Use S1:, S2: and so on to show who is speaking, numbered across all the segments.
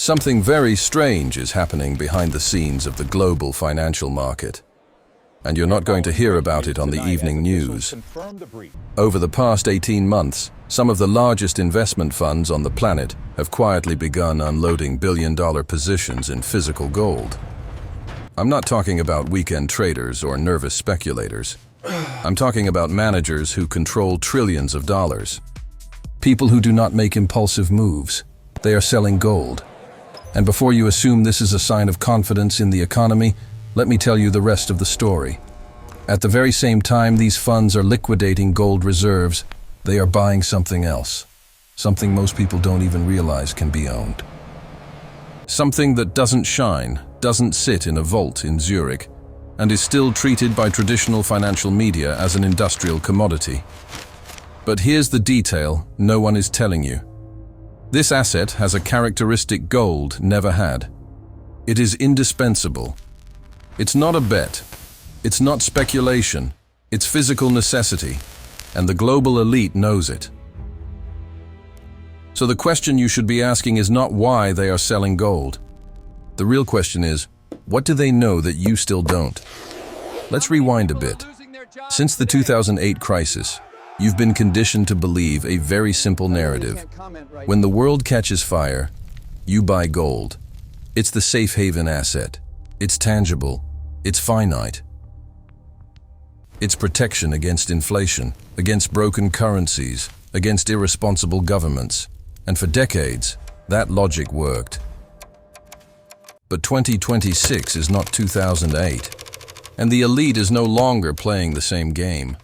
S1: Something very strange is happening behind the scenes of the global financial market. And you're not going to hear about it on the evening news. Over the past 18 months, some of the largest investment funds on the planet have quietly begun unloading billion-dollar positions in physical gold. I'm not talking about weekend traders or nervous speculators. I'm talking about managers who control trillions of dollars. People who do not make impulsive moves. They are selling gold. And before you assume this is a sign of confidence in the economy, let me tell you the rest of the story. At the very same time these funds are liquidating gold reserves, they are buying something else. Something most people don't even realize can be owned. Something that doesn't shine, doesn't sit in a vault in Zurich, and is still treated by traditional financial media as an industrial commodity. But here's the detail no one is telling you. This asset has a characteristic gold never had. It is indispensable. It's not a bet. It's not speculation. It's physical necessity. And the global elite knows it. So the question you should be asking is not why they are selling gold. The real question is, what do they know that you still don't? Let's rewind a bit. Since the 2008 crisis, you've been conditioned to believe a very simple narrative. When the world catches fire, you buy gold. It's the safe haven asset. It's tangible. It's finite. It's protection against inflation, against broken currencies, against irresponsible governments. And for decades, that logic worked. But 2026 is not 2008, and the elite is no longer playing the same game.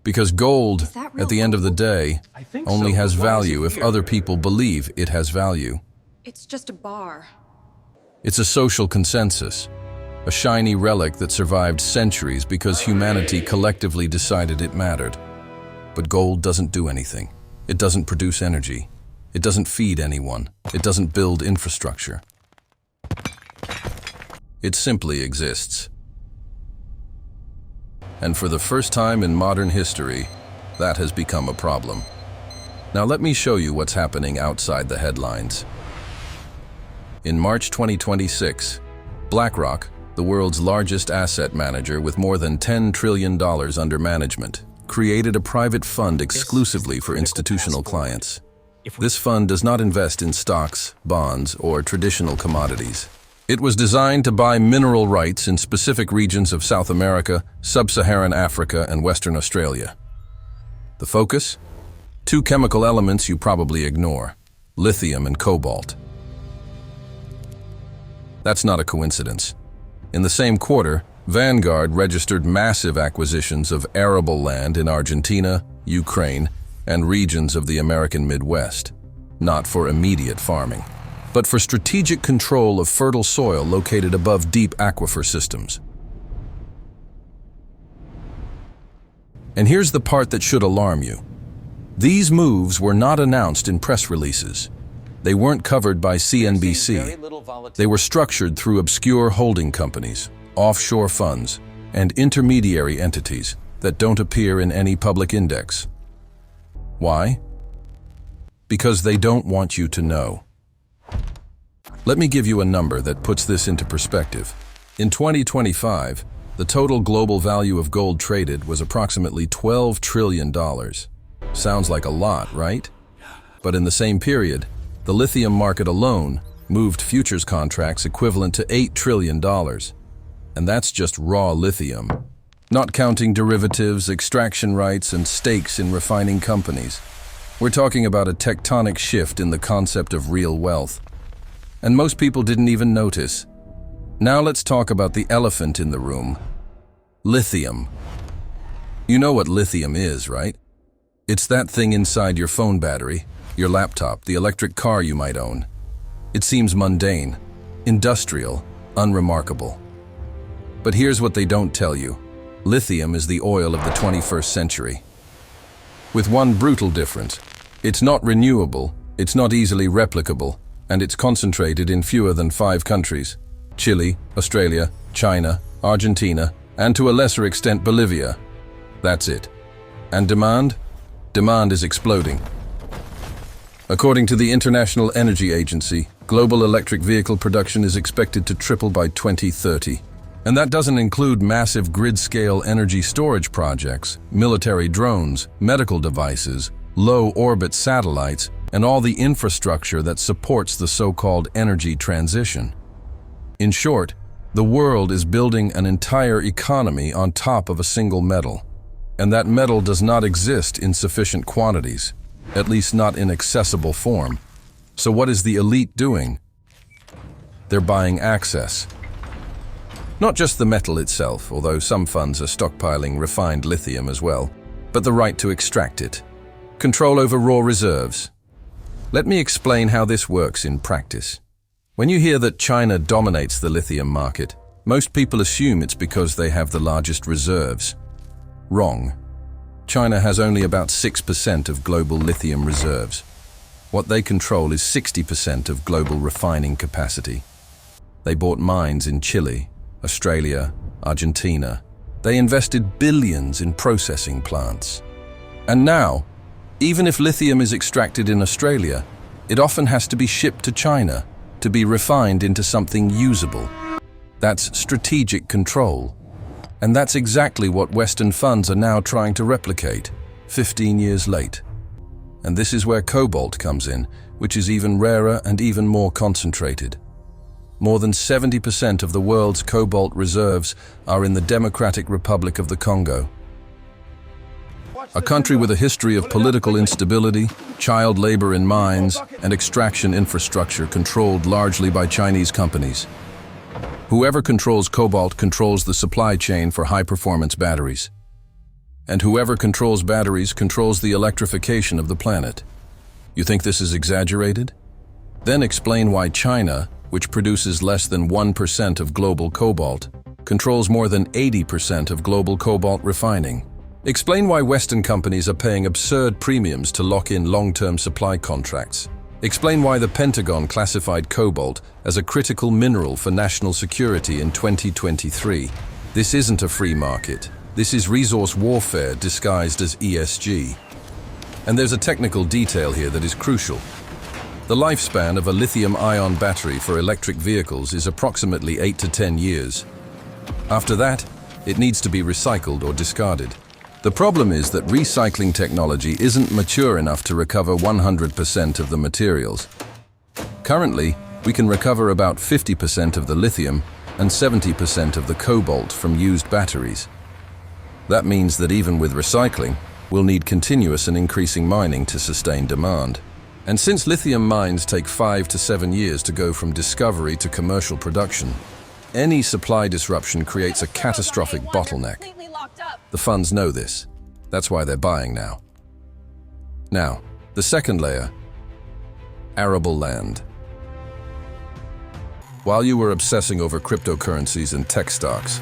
S1: Because gold, at the end of the day, only has value if other people believe it has value.
S2: It's just a bar.
S1: It's a social consensus, a shiny relic that survived centuries because humanity collectively decided it mattered. But gold doesn't do anything. It doesn't produce energy. It doesn't feed anyone. It doesn't build infrastructure. It simply exists. And for the first time in modern history, that has become a problem. Now let me show you what's happening outside the headlines. In March 2026, BlackRock, the world's largest asset manager with more than $10 trillion under management, created a private fund exclusively for institutional clients. This fund does not invest in stocks, bonds, or traditional commodities. It was designed to buy mineral rights in specific regions of South America, Sub-Saharan Africa, and Western Australia. The focus? Two chemical elements you probably ignore: lithium and cobalt. That's not a coincidence. In the same quarter, Vanguard registered massive acquisitions of arable land in Argentina, Ukraine, and regions of the American Midwest, not for immediate farming, but for strategic control of fertile soil located above deep aquifer systems. And here's the part that should alarm you. These moves were not announced in press releases. They weren't covered by CNBC. They were structured through obscure holding companies, offshore funds, and intermediary entities that don't appear in any public index. Why? Because they don't want you to know. Let me give you a number that puts this into perspective. In 2025, the total global value of gold traded was approximately $12 trillion. Sounds like a lot, right? But in the same period, the lithium market alone moved futures contracts equivalent to $8 trillion. And that's just raw lithium, not counting derivatives, extraction rights, and stakes in refining companies. We're talking about a tectonic shift in the concept of real wealth. And most people didn't even notice. Now let's talk about the elephant in the room: lithium. You know what lithium is, right? It's that thing inside your phone battery, your laptop, the electric car you might own. It seems mundane, industrial, unremarkable. But here's what they don't tell you. Lithium is the oil of the 21st century. With one brutal difference: it's not renewable, it's not easily replicable, and it's concentrated in fewer than 5 countries: Chile, Australia, China, Argentina, and to a lesser extent Bolivia. That's it. And demand? Demand is exploding. According to the International Energy Agency, global electric vehicle production is expected to triple by 2030. And that doesn't include massive grid-scale energy storage projects, military drones, medical devices, low-orbit satellites, and all the infrastructure that supports the so-called energy transition. In short, the world is building an entire economy on top of a single metal. And that metal does not exist in sufficient quantities, at least not in accessible form. So what is the elite doing? They're buying access. Not just the metal itself, although some funds are stockpiling refined lithium as well, but the right to extract it. Control over raw reserves. Let me explain how this works in practice. When you hear that China dominates the lithium market, most people assume it's because they have the largest reserves. Wrong. China has only about 6% of global lithium reserves. What they control is 60% of global refining capacity. They bought mines in Chile, Australia, Argentina. They invested billions in processing plants. And now, even if lithium is extracted in Australia, it often has to be shipped to China to be refined into something usable. That's strategic control. And that's exactly what Western funds are now trying to replicate, 15 years late. And this is where cobalt comes in, which is even rarer and even more concentrated. More than 70% of the world's cobalt reserves are in the Democratic Republic of the Congo. A country with a history of political instability, child labor in mines, and extraction infrastructure controlled largely by Chinese companies. Whoever controls cobalt controls the supply chain for high-performance batteries. And whoever controls batteries controls the electrification of the planet. You think this is exaggerated? Then explain why China, which produces less than 1% of global cobalt, controls more than 80% of global cobalt refining. Explain why Western companies are paying absurd premiums to lock in long-term supply contracts. Explain why the Pentagon classified cobalt as a critical mineral for national security in 2023. This isn't a free market. This is resource warfare disguised as ESG. And there's a technical detail here that is crucial. The lifespan of a lithium-ion battery for electric vehicles is approximately 8 to 10 years. After that, it needs to be recycled or discarded. The problem is that recycling technology isn't mature enough to recover 100% of the materials. Currently, we can recover about 50% of the lithium and 70% of the cobalt from used batteries. That means that even with recycling, we'll need continuous and increasing mining to sustain demand. And since lithium mines take 5 to 7 years to go from discovery to commercial production, any supply disruption creates a catastrophic bottleneck. The funds know this. That's why they're buying now. Now, the second layer, arable land. While you were obsessing over cryptocurrencies and tech stocks,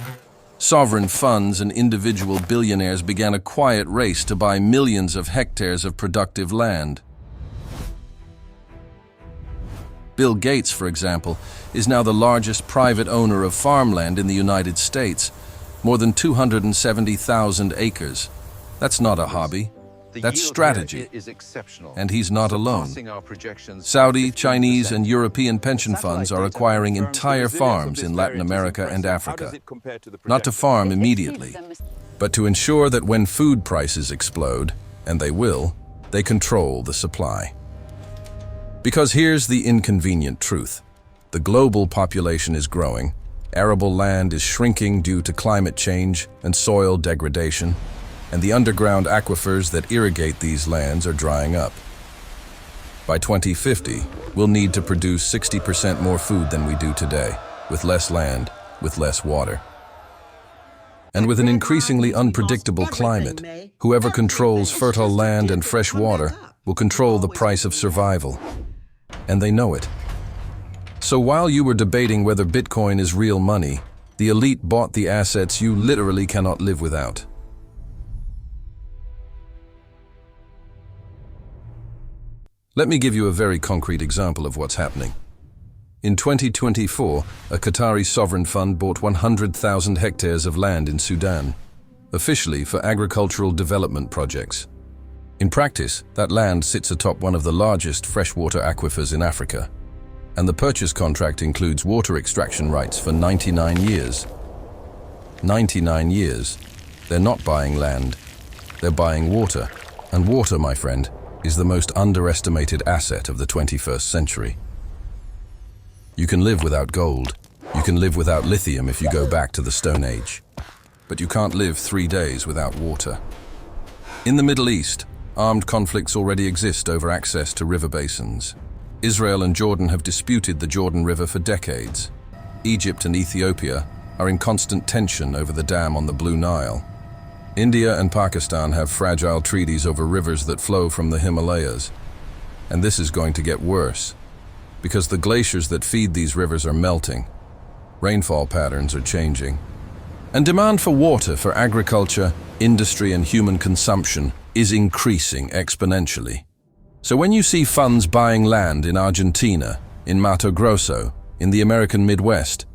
S1: sovereign funds and individual billionaires began a quiet race to buy millions of hectares of productive land. Bill Gates, for example, is now the largest private owner of farmland in the United States, more than 270,000 acres. That's not a hobby. That's strategy. And he's not alone. Saudi, Chinese, and European pension funds are acquiring entire farms in Latin America and Africa. Not to farm immediately, but to ensure that when food prices explode, and they will, they control the supply. Because here's the inconvenient truth. The global population is growing. Arable land is shrinking due to climate change and soil degradation, and the underground aquifers that irrigate these lands are drying up. By 2050, we'll need to produce 60% more food than we do today, with less land, with less water. And with an increasingly unpredictable climate, whoever controls fertile land and fresh water will control the price of survival. And they know it. So while you were debating whether Bitcoin is real money, the elite bought the assets you literally cannot live without. Let me give you a very concrete example of what's happening. In 2024, a Qatari sovereign fund bought 100,000 hectares of land in Sudan, officially for agricultural development projects. In practice, that land sits atop one of the largest freshwater aquifers in Africa, and the purchase contract includes water extraction rights for 99 years. 99 years. They're not buying land, they're buying water. And water, my friend, is the most underestimated asset of the 21st century. You can live without gold. You can live without lithium if you go back to the Stone Age. But you can't live 3 days without water. In the Middle East, armed conflicts already exist over access to river basins. Israel and Jordan have disputed the Jordan River for decades. Egypt and Ethiopia are in constant tension over the dam on the Blue Nile. India and Pakistan have fragile treaties over rivers that flow from the Himalayas. And this is going to get worse, because the glaciers that feed these rivers are melting. Rainfall patterns are changing. And demand for water for agriculture, industry, and human consumption is increasing exponentially. So when you see funds buying land in Argentina, in Mato Grosso, in the American Midwest,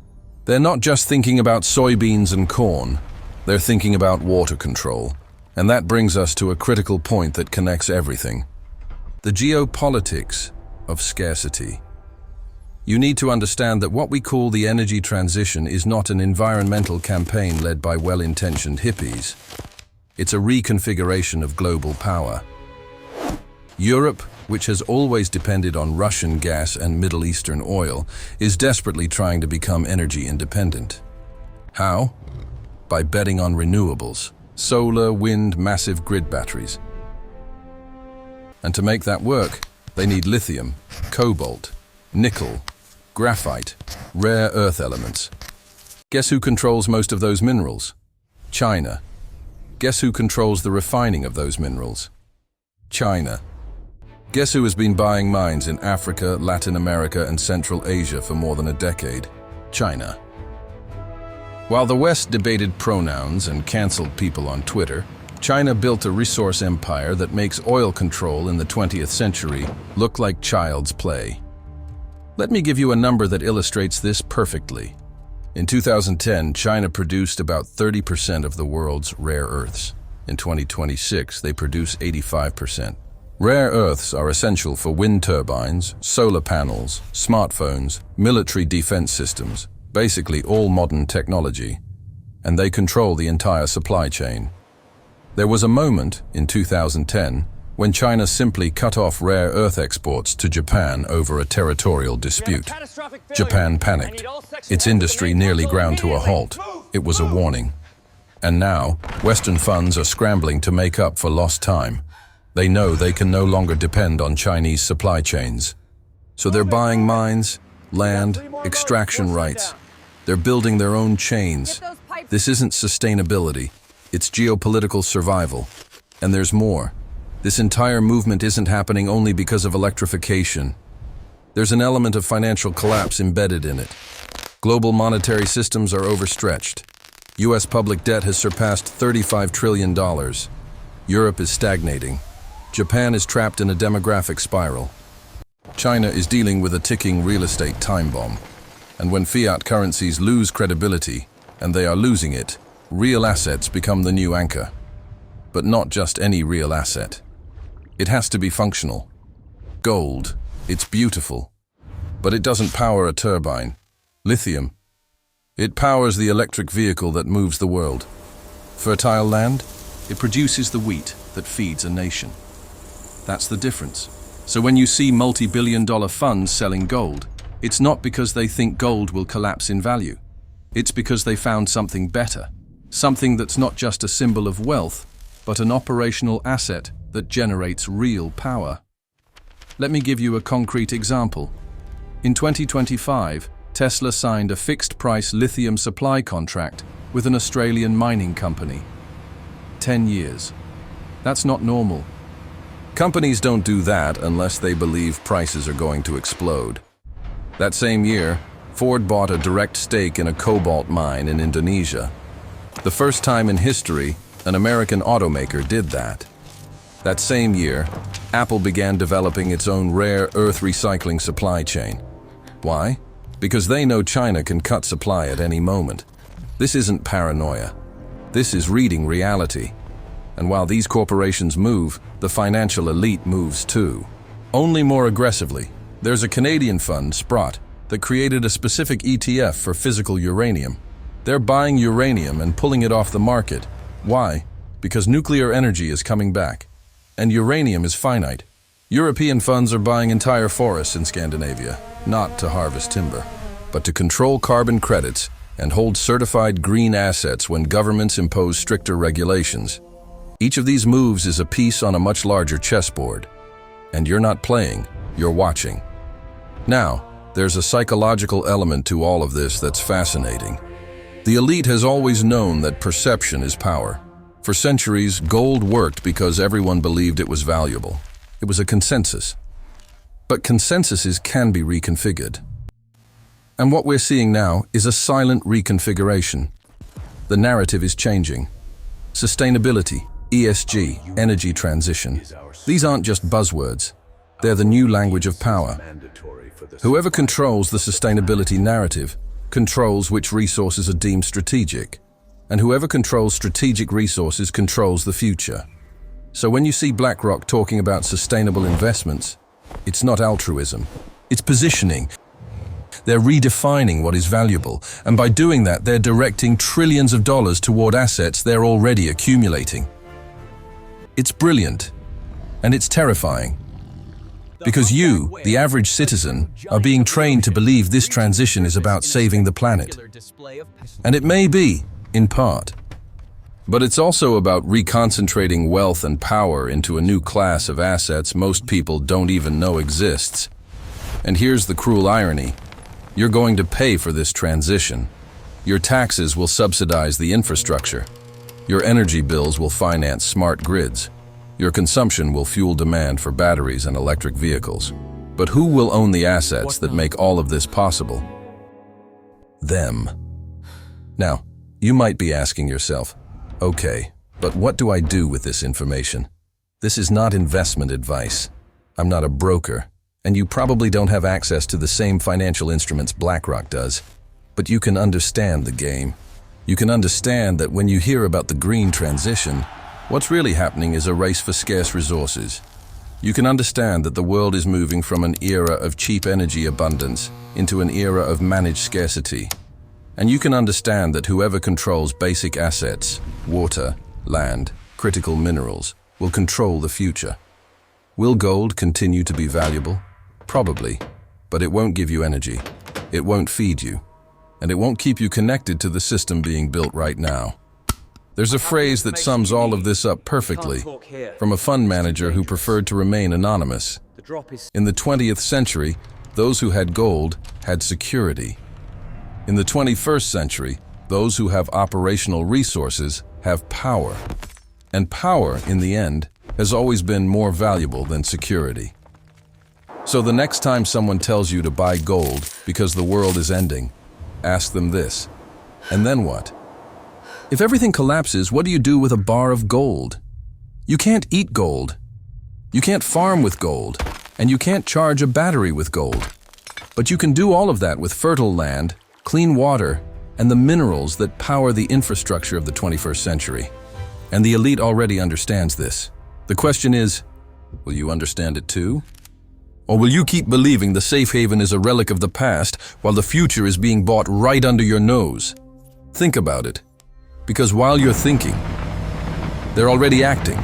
S1: they're not just thinking about soybeans and corn, they're thinking about water control. And that brings us to a critical point that connects everything: the geopolitics of scarcity. You need to understand that what we call the energy transition is not an environmental campaign led by well-intentioned hippies. It's a reconfiguration of global power. Europe, which has always depended on Russian gas and Middle Eastern oil, is desperately trying to become energy independent. How? By betting on renewables, solar, wind, massive grid batteries. And to make that work, they need lithium, cobalt, nickel, graphite, rare earth elements. Guess who controls most of those minerals? China. Guess who controls the refining of those minerals? China. Guess who has been buying mines in Africa, Latin America, and Central Asia for more than a decade? China. While the West debated pronouns and canceled people on Twitter, China built a resource empire that makes oil control in the 20th century look like child's play. Let me give you a number that illustrates this perfectly. In 2010, China produced about 30% of the world's rare earths. In 2026, they produce 85%. Rare earths are essential for wind turbines, solar panels, smartphones, military defense systems, basically all modern technology, and they control the entire supply chain. There was a moment, in 2010, when China simply cut off rare earth exports to Japan over a territorial dispute. Japan panicked. Its industry nearly ground to a halt. It was a warning. And now, Western funds are scrambling to make up for lost time. They know they can no longer depend on Chinese supply chains. So they're buying mines, land, extraction rights. They're building their own chains. This isn't sustainability. It's geopolitical survival. And there's more. This entire movement isn't happening only because of electrification. There's an element of financial collapse embedded in it. Global monetary systems are overstretched. US public debt has surpassed $35 trillion. Europe is stagnating. Japan is trapped in a demographic spiral. China is dealing with a ticking real estate time bomb. And when fiat currencies lose credibility, and they are losing it, real assets become the new anchor. But not just any real asset. It has to be functional. Gold, it's beautiful, but it doesn't power a turbine. Lithium, it powers the electric vehicle that moves the world. Fertile land, it produces the wheat that feeds a nation. That's the difference. So when you see multi-billion-dollar funds selling gold, it's not because they think gold will collapse in value. It's because they found something better. Something that's not just a symbol of wealth, but an operational asset that generates real power. Let me give you a concrete example. In 2025, Tesla signed a fixed-price lithium supply contract with an Australian mining company. 10 years. That's not normal. Companies don't do that unless they believe prices are going to explode. That same year, Ford bought a direct stake in a cobalt mine in Indonesia. The first time in history, an American automaker did that. That same year, Apple began developing its own rare earth recycling supply chain. Why? Because they know China can cut supply at any moment. This isn't paranoia. This is reading reality. And while these corporations move, the financial elite moves too. Only more aggressively. There's a Canadian fund, Sprott, that created a specific ETF for physical uranium. They're buying uranium and pulling it off the market. Why? Because nuclear energy is coming back. And uranium is finite. European funds are buying entire forests in Scandinavia, not to harvest timber, but to control carbon credits and hold certified green assets when governments impose stricter regulations. Each of these moves is a piece on a much larger chessboard. And you're not playing, you're watching. Now, there's a psychological element to all of this that's fascinating. The elite has always known that perception is power. For centuries, gold worked because everyone believed it was valuable. It was a consensus. But consensuses can be reconfigured. And what we're seeing now is a silent reconfiguration. The narrative is changing. Sustainability, ESG, energy transition. These aren't just buzzwords. They're the new language of power. Whoever controls the sustainability narrative controls which resources are deemed strategic. And whoever controls strategic resources controls the future. So when you see BlackRock talking about sustainable investments, it's not altruism, it's positioning. They're redefining what is valuable, and by doing that, they're directing trillions of dollars toward assets they're already accumulating. It's brilliant, and it's terrifying. Because you, the average citizen, are being trained to believe this transition is about saving the planet. And it may be, in part. But it's also about reconcentrating wealth and power into a new class of assets most people don't even know exists. And here's the cruel irony. You're going to pay for this transition. Your taxes will subsidize the infrastructure. Your energy bills will finance smart grids. Your consumption will fuel demand for batteries and electric vehicles. But who will own the assets that make all of this possible? Them. Now, you might be asking yourself, okay, but what do I do with this information? This is not investment advice. I'm not a broker, and you probably don't have access to the same financial instruments BlackRock does. But you can understand the game. You can understand that when you hear about the green transition, what's really happening is a race for scarce resources. You can understand that the world is moving from an era of cheap energy abundance into an era of managed scarcity. And you can understand that whoever controls basic assets, water, land, critical minerals, will control the future. Will gold continue to be valuable? Probably, but it won't give you energy. It won't feed you. And it won't keep you connected to the system being built right now. There's a phrase that sums all of this up perfectly, from a fund manager who preferred to remain anonymous. In the 20th century, those who had gold had security. In the 21st century, those who have operational resources have power. And power, in the end, has always been more valuable than security. So the next time someone tells you to buy gold because the world is ending, ask them this. And then what? If everything collapses, what do you do with a bar of gold? You can't eat gold. You can't farm with gold. And you can't charge a battery with gold. But you can do all of that with fertile land, clean water, and the minerals that power the infrastructure of the 21st century. And the elite already understands this. The question is, will you understand it too? Or will you keep believing the safe haven is a relic of the past while the future is being bought right under your nose? Think about it. Because while you're thinking, they're already acting.